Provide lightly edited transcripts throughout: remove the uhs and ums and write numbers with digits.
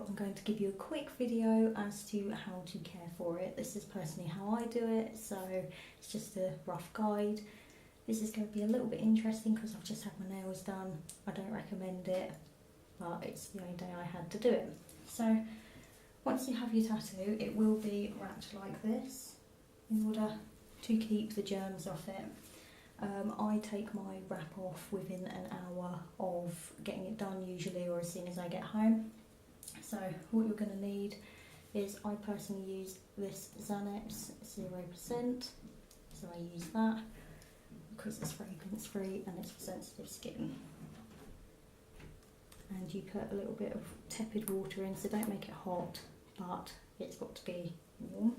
I'm going to give you a quick video as to how to care for it. This is personally how I do it, so it's just a rough guide. This is going to be a little bit interesting because I've just had my nails done. I don't recommend it, but it's the only day I had to do it. So once you have your tattoo, it will be wrapped like this in order to keep the germs off it. I take my wrap off within an hour of getting it done usually, or as soon as I get home. So what you're going to need is, I personally use this Xanax 0%, so I use that because it's fragrance free and it's for sensitive skin. And you put a little bit of tepid water in, so don't make it hot, but it's got to be warm.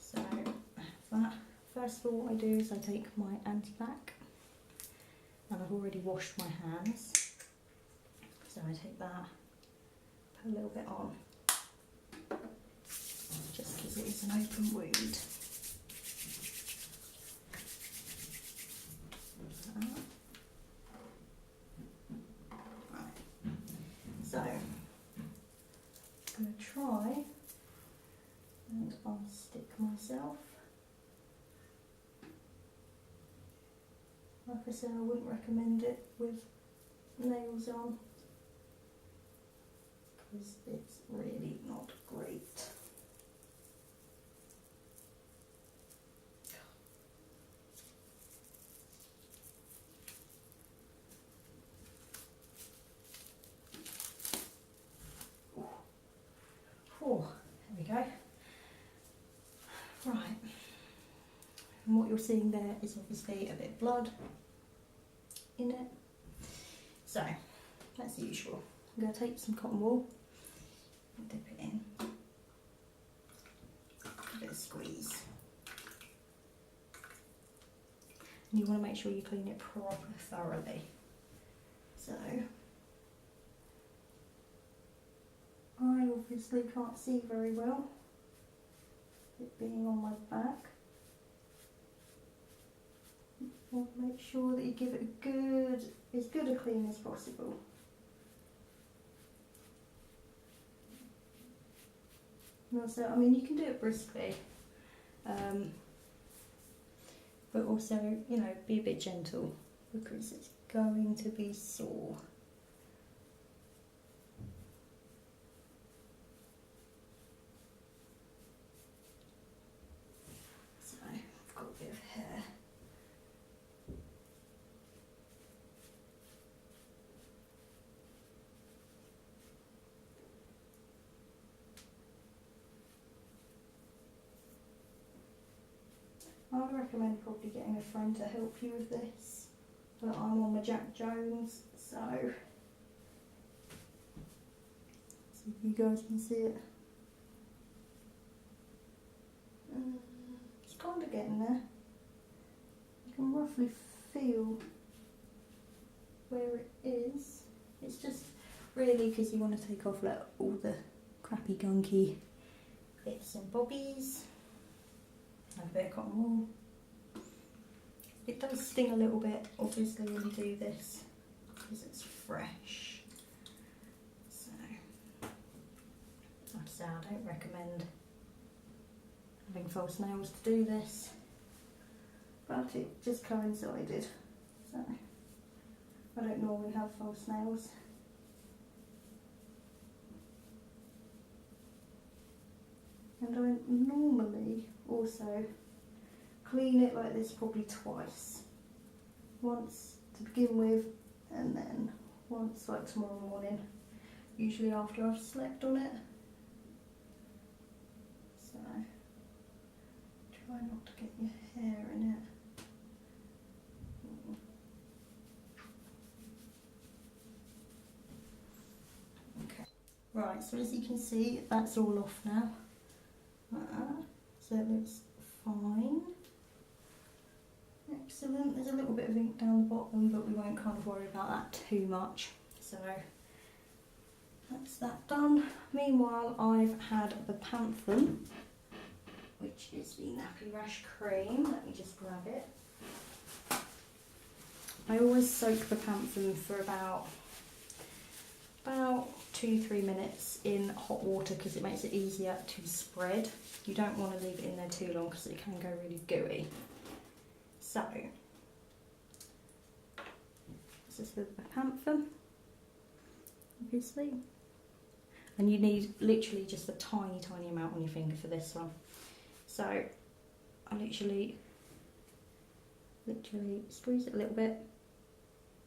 So I have that. First of all, what I do is I take my antibac, and I've already washed my hands, so I take that, put a little bit on, just because it is an open wound. Right. So I'm going to try and unstick myself. Like I said, I wouldn't recommend it with nails on because it's really not great. Oh, there we go. Right. And what you're seeing there is obviously a bit of blood in it. So, that's the usual. I'm going to take some cotton wool and dip it in. A bit of squeeze. And you want to make sure you clean it proper thoroughly. So, I obviously can't see very well, it being on my back. Make sure that you give it as good a clean as possible. And also, I mean, you can do it briskly, but also, you know, be a bit gentle because it's going to be sore. So, I've got a bit of hair. I would recommend probably getting a friend to help you with this, but I'm on my Jack Jones, so see if you guys can see it. It's kind of getting there. You can roughly feel where it is. It's just really because you want to take off like all the crappy gunky bits and bobbies. Have a bit of cotton wool. It does sting a little bit, obviously, when you do this because it's fresh. So, like I say, I don't recommend having false nails to do this, but it just coincided. So, I don't normally have false nails. And I normally also clean it like this probably twice. Once to begin with, and then once like tomorrow morning, usually after I've slept on it. So try not to get your hair in it. Okay. Right, so as you can see, that's all off now. So it looks fine. Excellent. There's a little bit of ink down the bottom, but we won't kind of worry about that too much. So that's that done. Meanwhile, I've had the Panthen, which is the Nappy Rash Cream. Let me just grab it. I always soak the Panthen for about about 2-3 minutes in hot water because it makes it easier to spread. You don't want to leave it in there too long because it can go really gooey. So, this is with Bepanthen, obviously. And you need literally just a tiny, tiny amount on your finger for this one. So, I literally squeeze it a little bit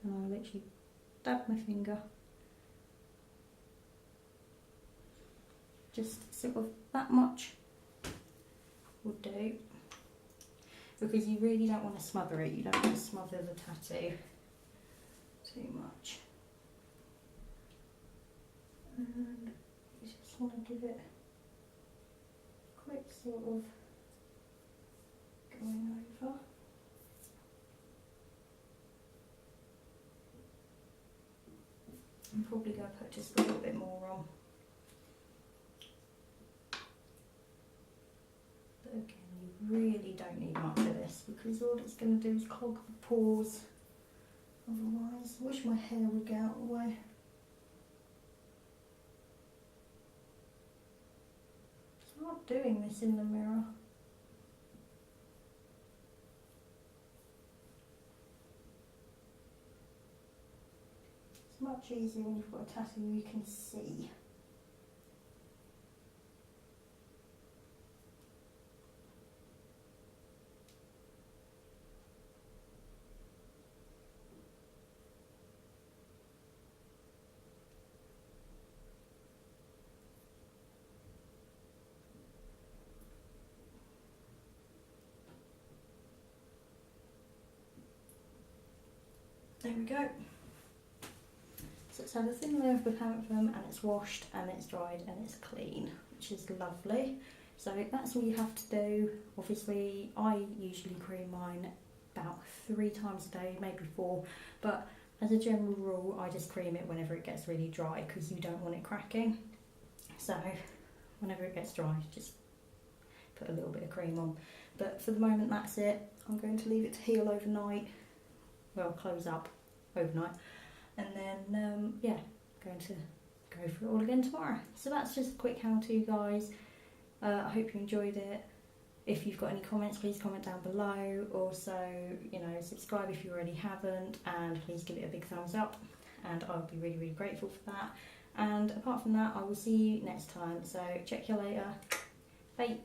and I literally dab my finger. Just sort of that much will do. Because you really don't want to smother it, you don't want to smother the tattoo too much. And you just want to give it a quick sort of going over. I'm probably going to put just a little bit more on. But again, you really don't need much of this because all it's going to do is clog the pores. Otherwise, I wish my hair would get out of the way. It's not doing this in the mirror. It's much easier when you've got a tattoo you can see. There we go. So it's had a thin layer of Bepanthen and it's washed and it's dried and it's clean, which is lovely. So that's all you have to do. Obviously, I usually cream mine about 3 times a day, maybe 4, but as a general rule, I just cream it whenever it gets really dry because you don't want it cracking. So whenever it gets dry, just put a little bit of cream on. But for the moment, that's it. I'm going to leave it to heal overnight. Well, close up overnight, and then yeah, going to go for it all again tomorrow. So that's just a quick how-to, guys. I hope you enjoyed it. If you've got any comments, please comment down below. Also, you know, subscribe if you already haven't, and please give it a big thumbs up, and I'll be really, really grateful for that. And apart from that, I will see you next time. So check you later. Bye.